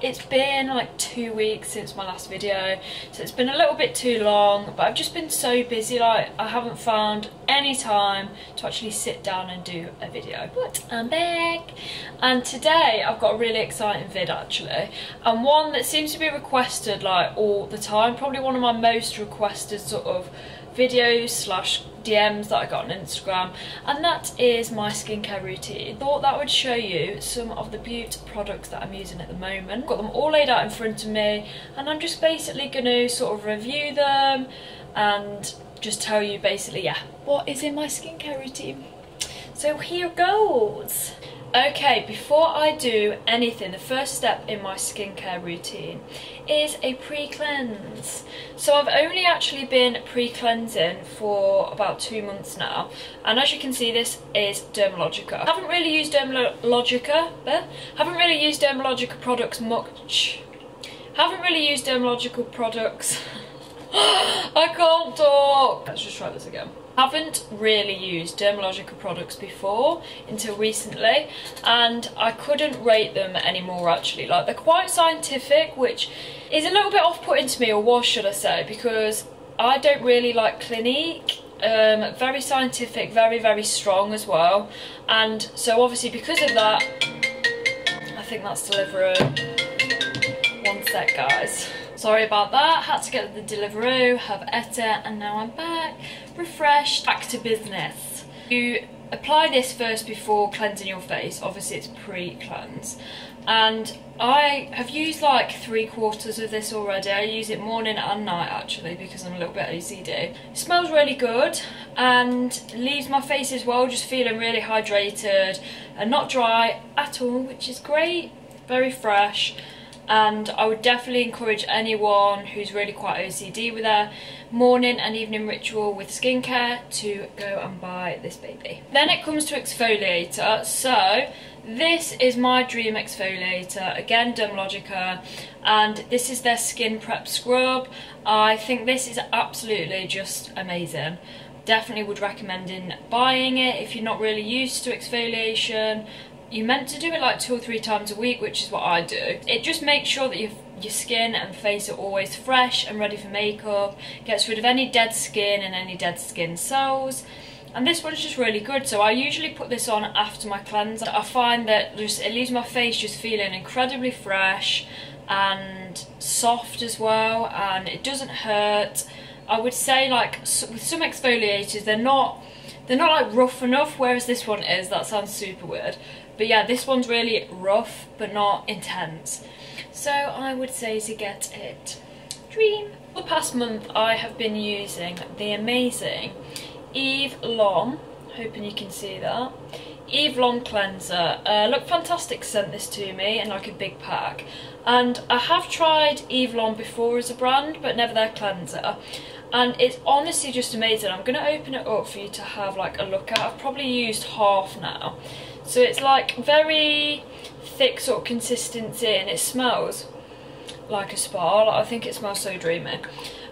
it's been like 2 weeks since my last video, so it's been a little bit too long, but I've just been so busy, like I haven't found any time to actually sit down and do a video. But I'm back, and today I've got a really exciting vid actually, and one that seems to be requested like all the time, probably one of my most requested sort of videos slash DMs that I got on Instagram, and that is my skincare routine. Thought that would show you some of the beauty products that I'm using at the moment. Got them all laid out in front of me, and I'm just basically going to sort of review them and just tell you basically, yeah, what is in my skincare routine. So here goes. Okay, before I do anything, the first step in my skincare routine is a pre-cleanse. So I've only actually been pre-cleansing for about 2 months now, and as you can see, this is Dermalogica. I haven't really used Dermalogica products much. Haven't really used Dermalogica products. I can't talk. Let's just try this again. Haven't really used Dermalogica products before until recently, and I couldn't rate them anymore actually. Like, they're quite scientific, which is a little bit off-putting to me, or was should I say, because I don't really like Clinique. Very scientific, very strong as well, and so obviously because of that, I think that's Deliveroo. One sec guys. Sorry about that, had to get the Deliveroo, have ate it, and now I'm back, refreshed, back to business. You apply this first before cleansing your face, obviously it's pre-cleanse, and I have used like 3/4 of this already. I use it morning and night actually because I'm a little bit OCD. It smells really good and leaves my face as well just feeling really hydrated and not dry at all, which is great, very fresh. And I would definitely encourage anyone who's really quite OCD with their morning and evening ritual with skincare to go and buy this baby. Then it comes to exfoliator. So this is my dream exfoliator, again Dermalogica, and this is their skin prep scrub. I think this is absolutely just amazing. Definitely would recommend buying it if you're not really used to exfoliation. You're meant to do it like 2 or 3 times a week, which is what I do. It just makes sure that your skin and face are always fresh and ready for makeup, gets rid of any dead skin and any dead skin cells. And this one's just really good, so I usually put this on after my cleanse. I find that it leaves my face just feeling incredibly fresh and soft as well, and it doesn't hurt. I would say, like, with some exfoliators, they're not like rough enough, whereas this one is. That sounds super weird. But yeah, this one's really rough, but not intense. So I would say to get it. Dream. For the past month, I have been using the amazing Eve Lom. Hoping you can see that. Eve Lom cleanser. Look fantastic sent this to me in like a big pack. And I have tried Eve Lom before as a brand, but never their cleanser. And it's honestly just amazing. I'm going to open it up for you to have like a look at. I've probably used half now. So it's like very thick sort of consistency, and it smells like a spa. Like, I think it smells so dreamy.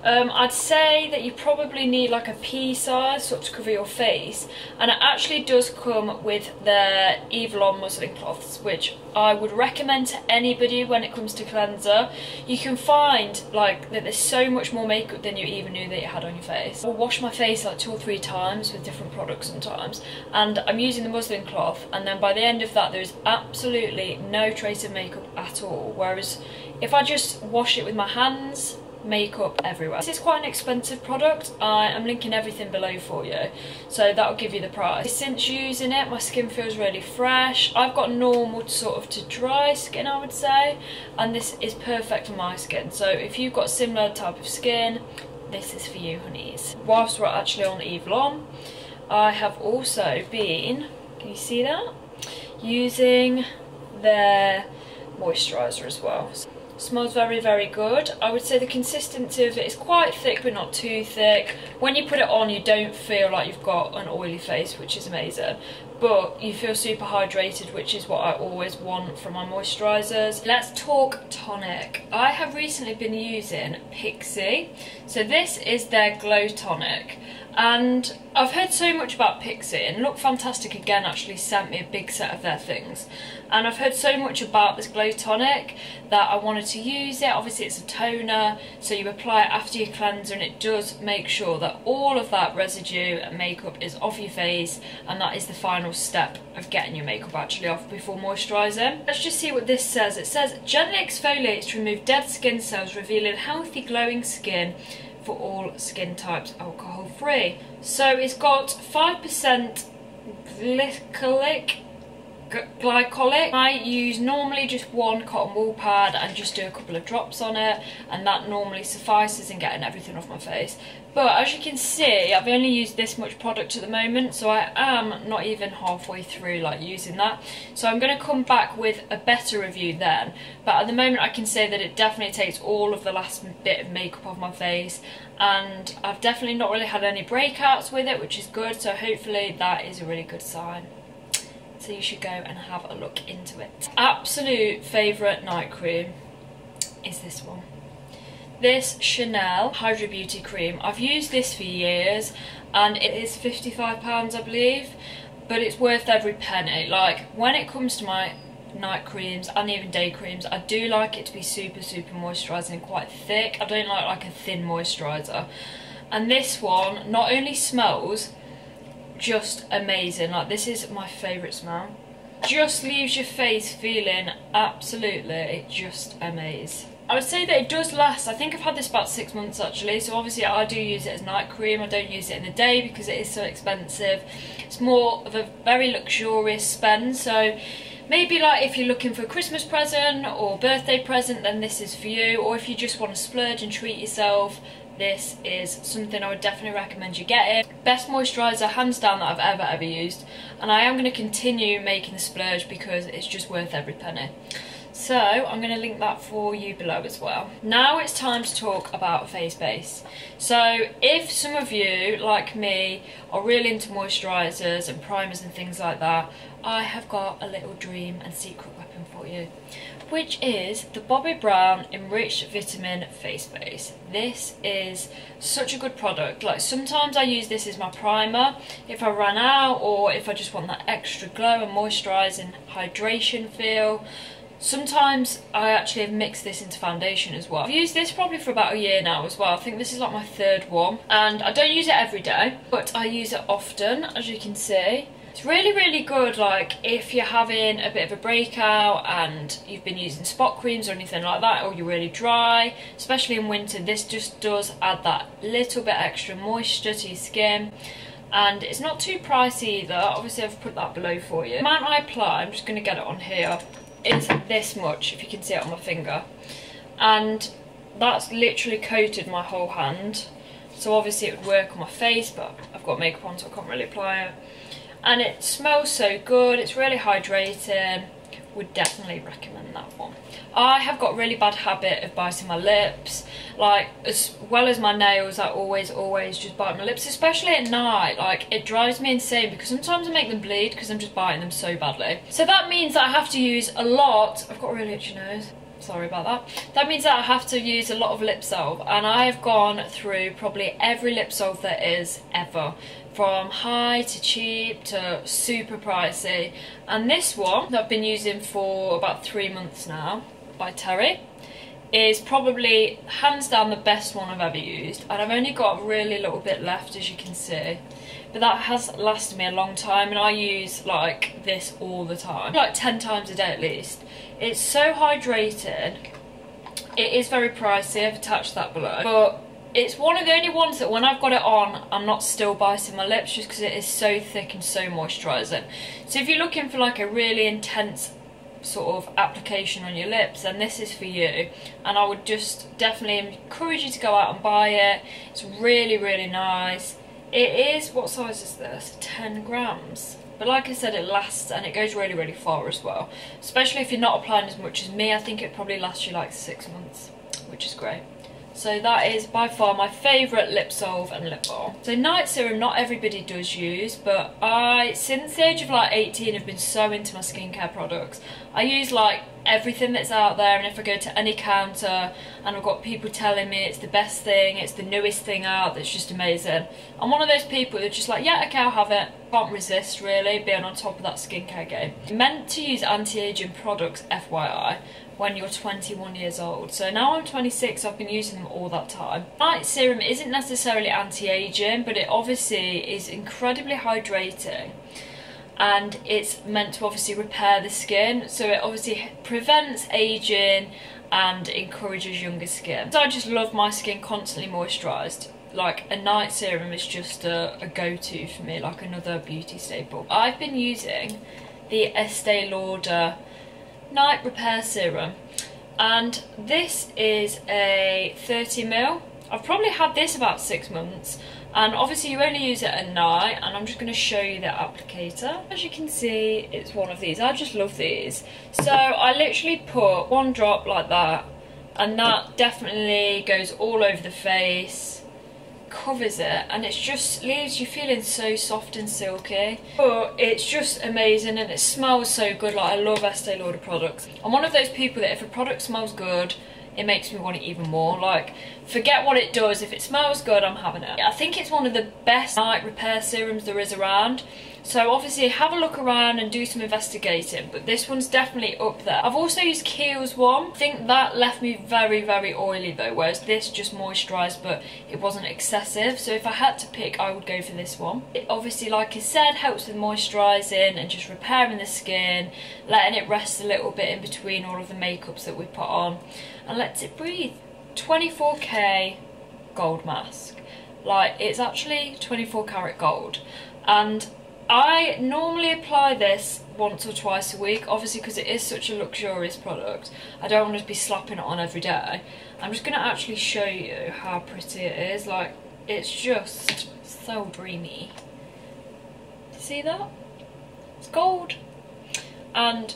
I'd say that you probably need like a pea size sort of to cover your face, and it actually does come with their Eve Lom muslin cloths, which I would recommend to anybody when it comes to cleanser. You can find like that there's so much more makeup than you even knew that you had on your face. I'll wash my face like 2 or 3 times with different products sometimes, and I'm using the muslin cloth, and then by the end of that there's absolutely no trace of makeup at all, whereas if I just wash it with my hands, makeup everywhere. This is quite an expensive product. I am linking everything below for you, so that'll give you the price. Since using it, my skin feels really fresh. I've got normal to dry skin, I would say, and this is perfect for my skin. So if you've got similar type of skin, this is for you, honeys. Whilst we're actually on Eve Lom, I have also been, can you see that? Using their moisturizer as well. Smells very good. I would say the consistency of it is quite thick but not too thick. When you put it on, you don't feel like you've got an oily face, which is amazing, but you feel super hydrated, which is what I always want from my moisturizers. Let's talk tonic. I have recently been using Pixi. So this is their glow tonic, And I've heard so much about Pixi, and Look Fantastic again actually sent me a big set of their things. And I've heard so much about this glow tonic that I wanted to use it. Obviously it's a toner, so you apply it after your cleanser, and it does make sure that all of that residue and makeup is off your face, and that is the final step of getting your makeup actually off before moisturising. Let's just see what this says. It says, gently exfoliates to remove dead skin cells, revealing healthy glowing skin for all skin types, alcohol free. So it's got 5% glycolic. I use normally just one cotton wool pad and just do a couple of drops on it, and that normally suffices in getting everything off my face. But as you can see, I've only used this much product at the moment, so I am not even halfway through like using that. So I'm going to come back with a better review then. But at the moment I can say that it definitely takes all of the last bit of makeup off my face, and I've definitely not really had any breakouts with it, which is good, so hopefully that is a really good sign. So you should go and have a look into it. Absolute favourite night cream is this one. This Chanel Hydra Beauty Cream. I've used this for years and it is £55 I believe, but it's worth every penny. Like, when it comes to my night creams and even day creams, I do like it to be super moisturising and quite thick. I don't like a thin moisturiser. And this one not only smells just amazing, like this is my favourite smell, just leaves your face feeling absolutely just amazing. I would say that it does last. I think I've had this about 6 months actually, so obviously I do use it as night cream. I don't use it in the day because it is so expensive. It's more of a very luxurious spend, so maybe like if you're looking for a Christmas present or birthday present, then this is for you. Or if you just want to splurge and treat yourself, this is something I would definitely recommend you get it. Best moisturiser hands down that I've ever used, and I am going to continue making the splurge because it's just worth every penny. So I'm going to link that for you below as well. Now it's time to talk about face base. So if some of you, like me, are really into moisturisers and primers and things like that, I have got a little dream and secret weapon for you, which is the Bobbi Brown Enriched Vitamin Face Base. This is such a good product. Like, sometimes I use this as my primer if I run out, or if I just want that extra glow and moisturising hydration feel. Sometimes I actually have mixed this into foundation as well. I've used this probably for about a year now as well. I think this is like my third one, and I don't use it every day, but I use it often, as you can see. It's really good, like if you're having a bit of a breakout and you've been using spot creams or anything like that, or you're really dry, especially in winter, this just does add that little bit extra moisture to your skin. And it's not too pricey either. Obviously I've put that below for you. The amount I apply, I'm just going to get it on here, it's this much, if you can see it on my finger, and that's literally coated my whole hand. So obviously it would work on my face, but I've got makeup on so I can't really apply it. And it smells so good, it's really hydrating. Would definitely recommend that one. I have got a really bad habit of biting my lips, like as well as my nails. I always just bite my lips, especially at night. Like, it drives me insane because sometimes I make them bleed because I'm just biting them so badly. So that means that I have to use a lot. I've got a really itchy nose, sorry about that. That means that I have to use a lot of lip salve, and I have gone through probably every lip salve there is ever, from high to cheap to super pricey. And this one that I've been using for about 3 months now, by Terry, is probably hands down the best one I've ever used. And I've only got a really little bit left, as you can see, but that has lasted me a long time, and I use like this all the time, like 10 times a day at least. It's so hydrating. It is very pricey, I've attached that below, but it's one of the only ones that when I've got it on, I'm not still biting my lips, just because it is so thick and so moisturising. So if you're looking for like a really intense sort of application on your lips, then this is for you. And I would just definitely encourage you to go out and buy it. It's really nice. It is, what size is this? 10 grams. But like I said, it lasts, and it goes really far as well. Especially if you're not applying as much as me, I think it probably lasts you like 6 months, which is great. So that is by far my favourite lip salve and lip balm. So night serum, not everybody does use, but I, since the age of like 18, have been so into my skincare products. I use like everything that's out there, and if I go to any counter and I've got people telling me it's the best thing, it's the newest thing out, that's just amazing, I'm one of those people that's just like, yeah, okay, I'll have it. Can't resist really being on top of that skincare game. You're meant to use anti-aging products, FYI, when you're 21 years old. So now I'm 26, I've been using them all that time. Night serum isn't necessarily anti-aging, but it obviously is incredibly hydrating, and it's meant to obviously repair the skin, so it obviously prevents aging and encourages younger skin. So I just love my skin constantly moisturised. Like, a night serum is just a go-to for me, like another beauty staple. I've been using the Estee Lauder Night Repair Serum, and this is a 30ml. I've probably had this about 6 months, and obviously you only use it at night, and I'm just going to show you the applicator. As you can see, it's one of these. I just love these. So I literally put 1 drop like that, and that definitely goes all over the face, covers it, and it just leaves you feeling so soft and silky. But it's just amazing, and it smells so good. Like, I love Estee Lauder products. I'm one of those people that if a product smells good, it makes me want it even more. Like, forget what it does, if it smells good, I'm having it. I think it's one of the best night repair serums there is around. So obviously have a look around and do some investigating, but this one's definitely up there. I've also used Kiehl's one. I think that left me very, very oily though, whereas this just moisturised, but it wasn't excessive. So if I had to pick, I would go for this one. It obviously, like I said, helps with moisturising and just repairing the skin, letting it rest a little bit in between all of the makeups that we put on, and lets it breathe. 24K gold mask. Like, it's actually 24 karat gold, and I normally apply this once or twice a week, obviously because it is such a luxurious product. I don't want to be slapping it on every day. I'm just going to actually show you how pretty it is. Like, it's just so dreamy. See that? It's gold. And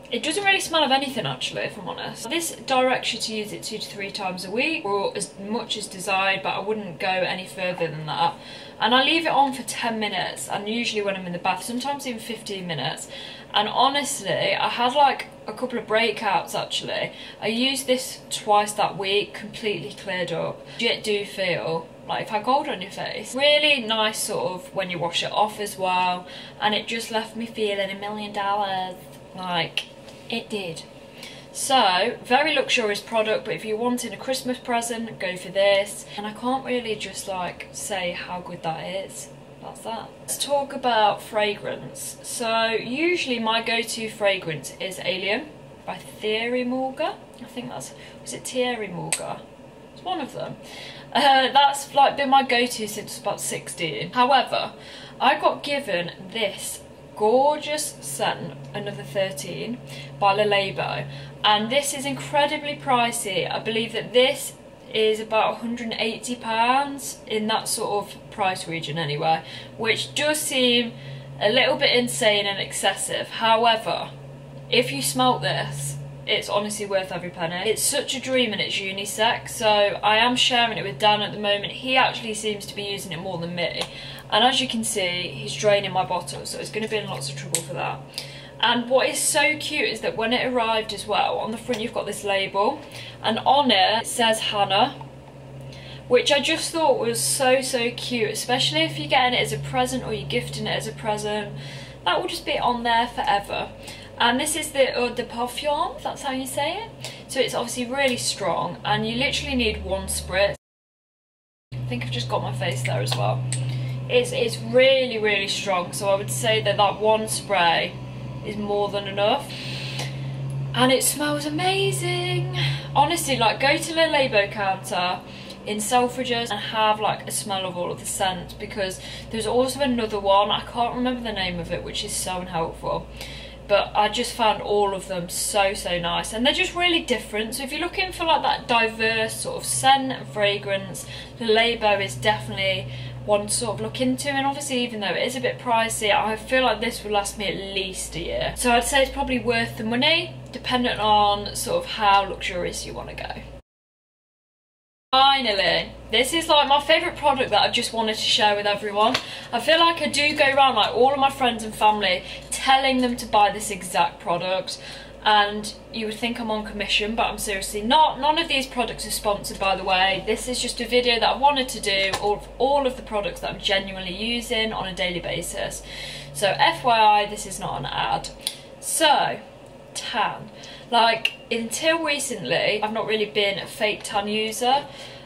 it doesn't really smell of anything actually, if I'm honest. This directs you to use it 2 to 3 times a week, or as much as desired, but I wouldn't go any further than that. And I leave it on for 10 minutes, and usually when I'm in the bath, sometimes even 15 minutes. And honestly, I had like a couple of breakouts actually. I used this twice that week, completely cleared up. You do feel like you've had gold on your face. Really nice sort of when you wash it off as well, and it just left me feeling $1 million. Like, it did. So, very luxurious product, but if you're wanting a Christmas present, go for this. And I can't really just like say how good that is. That's that. Let's talk about fragrance. So, usually my go-to fragrance is Alien by Thierry Mugler. I think that's, was it Thierry Mugler? It's one of them. That's like been my go-to since about 16. However, I got given this gorgeous scent, another 13, by LABO, and this is incredibly pricey. I believe that this is about £180 in that sort of price region anyway, which does seem a little bit insane and excessive. However, if you smelt this, it's honestly worth every penny. It's such a dream, and it's unisex, so I am sharing it with Dan at the moment. He actually seems to be using it more than me, and as you can see, he's draining my bottle, so it's going to be in lots of trouble for that. And what is so cute is that when it arrived as well, on the front you've got this label, and on it says Hannah, which I just thought was so cute, especially if you're getting it as a present or you're gifting it as a present. That will just be on there forever. And this is the Eau de Parfum, if that's how you say it. So it's obviously really strong, and you literally need 1 spritz. I think I've just got my face there as well. It's really strong, so I would say that that 1 spray is more than enough. And it smells amazing. Honestly, like, go to the LABO counter in Selfridges and have like a smell of all of the scents, because there's also another one, I can't remember the name of it, which is so unhelpful. But I just found all of them so nice, and they're just really different. So if you're looking for like that diverse sort of scent and fragrance, the LABO is definitely one to sort of look into. And obviously, even though it is a bit pricey, I feel like this will last me at least a year. So I'd say it's probably worth the money, dependent on sort of how luxurious you want to go. Finally, this is like my favourite product that I've just wanted to share with everyone. I feel like I do go around like all of my friends and family telling them to buy this exact product, and you would think I'm on commission, but I'm seriously not. None of these products are sponsored, by the way. This is just a video that I wanted to do of all of the products that I'm genuinely using on a daily basis. So FYI, this is not an ad. So, tan. Like, until recently, I've not really been a fake tan user.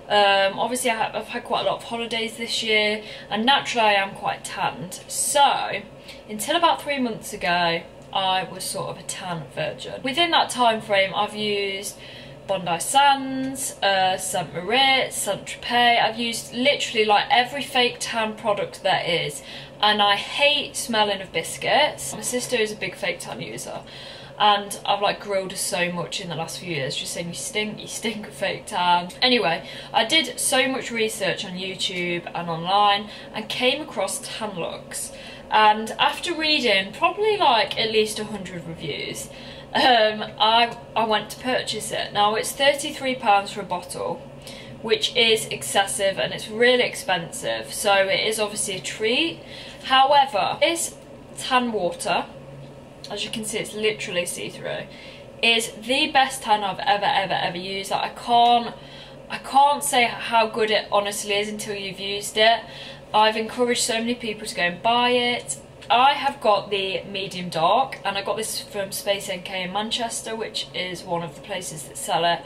Obviously I've had quite a lot of holidays this year, and naturally I am quite tanned. So, until about 3 months ago, I was sort of a tan virgin. Within that time frame, I've used Bondi Sands, Saint Moritz, Saint Tropez. I've used literally like every fake tan product there is, and I hate smelling of biscuits. My sister is a big fake tan user, and I've like grilled her so much in the last few years, just saying you stink of fake tan. Anyway, I did so much research on YouTube and online and came across TAN-LUXE. And after reading probably like at least 100 reviews, I went to purchase it. Now it's £33 for a bottle, which is excessive and it's really expensive, so it is obviously a treat. However, this tan water, as you can see it's literally see-through, is the best tan I've ever used. Like, I can't say how good it honestly is until you've used it. I've encouraged so many people to go and buy it. I have got the medium dark, and I got this from Space NK in Manchester, which is one of the places that sell it,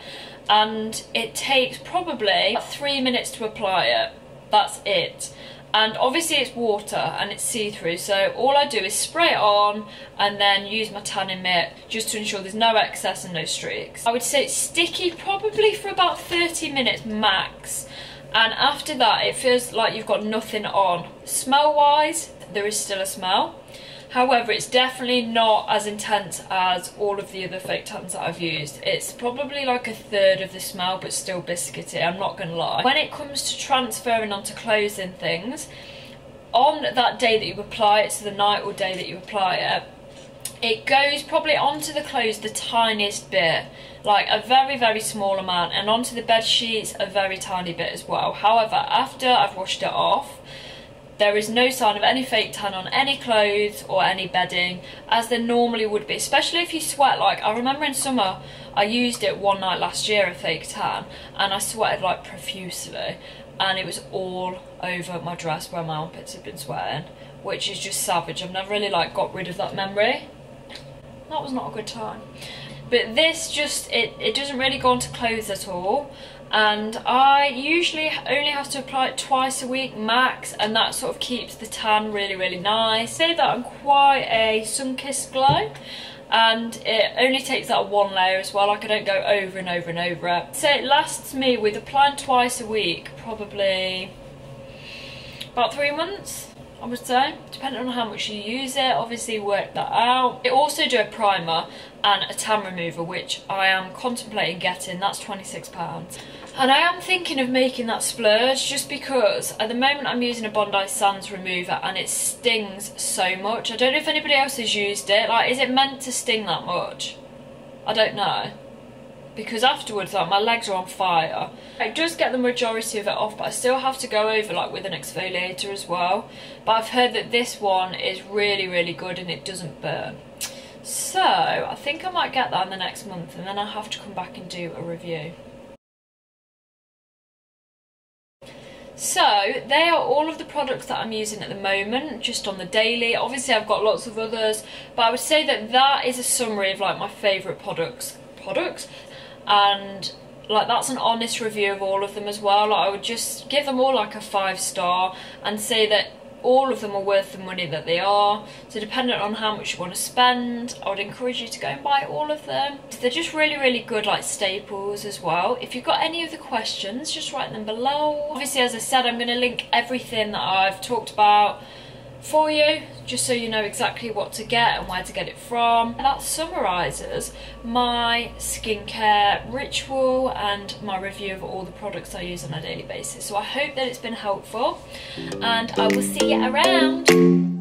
and it takes probably 3 minutes to apply it. That's it. And obviously it's water and it's see-through, so all I do is spray it on and then use my tanning mitt just to ensure there's no excess and no streaks. I would say it's sticky probably for about 30 minutes max, and after that it feels like you've got nothing on. Smell wise, there is still a smell, however it's definitely not as intense as all of the other fake tans that I've used. It's probably like a third of the smell, but still biscuity, I'm not gonna lie. When it comes to transferring onto clothes and things, on that day that you apply it, so the night or day that you apply it, it goes probably onto the clothes the tiniest bit, like a very small amount, and onto the bed sheets a very tiny bit as well. However, after I've washed it off, there is no sign of any fake tan on any clothes or any bedding, as there normally would be, especially if you sweat. Like, I remember in summer I used it one night last year, a fake tan, and I sweated like profusely, and it was all over my dress where my armpits had been sweating, which is just savage. I've never really like got rid of that memory. That was not a good time. But this just, it doesn't really go onto clothes at all, and I usually only have to apply it twice a week max, and that sort of keeps the tan really nice. I say that I'm quite a sun-kissed glow, and it only takes that one layer as well. Like, I don't go over and over it. So it lasts me, with applying twice a week, probably about 3 months, I would say, depending on how much you use it. Obviously work that out. It also do a primer and a tan remover, which I am contemplating getting. That's £26, and I am thinking of making that splurge, just because at the moment I'm using a Bondi Sands remover and it stings so much. I don't know if anybody else has used it. Like, is it meant to sting that much? I don't know, because afterwards, like, my legs are on fire. It does get the majority of it off, but I still have to go over like with an exfoliator as well. But I've heard that this one is really good and it doesn't burn. So I think I might get that in the next month, and then I'll have to come back and do a review. So they are all of the products that I'm using at the moment, just on the daily. Obviously I've got lots of others, but I would say that that is a summary of like my favourite products, and like that's an honest review of all of them as well. Like, I would just give them all like a 5-star and say that all of them are worth the money that they are. So depending on how much you want to spend, I would encourage you to go and buy all of them. They're just really good like staples as well. If you've got any other questions, just write them below. Obviously, as I said, I'm going to link everything that I've talked about for you, just so you know exactly what to get and where to get it from. And that summarises my skincare ritual and my review of all the products I use on a daily basis. So I hope that it's been helpful, and I will see you around.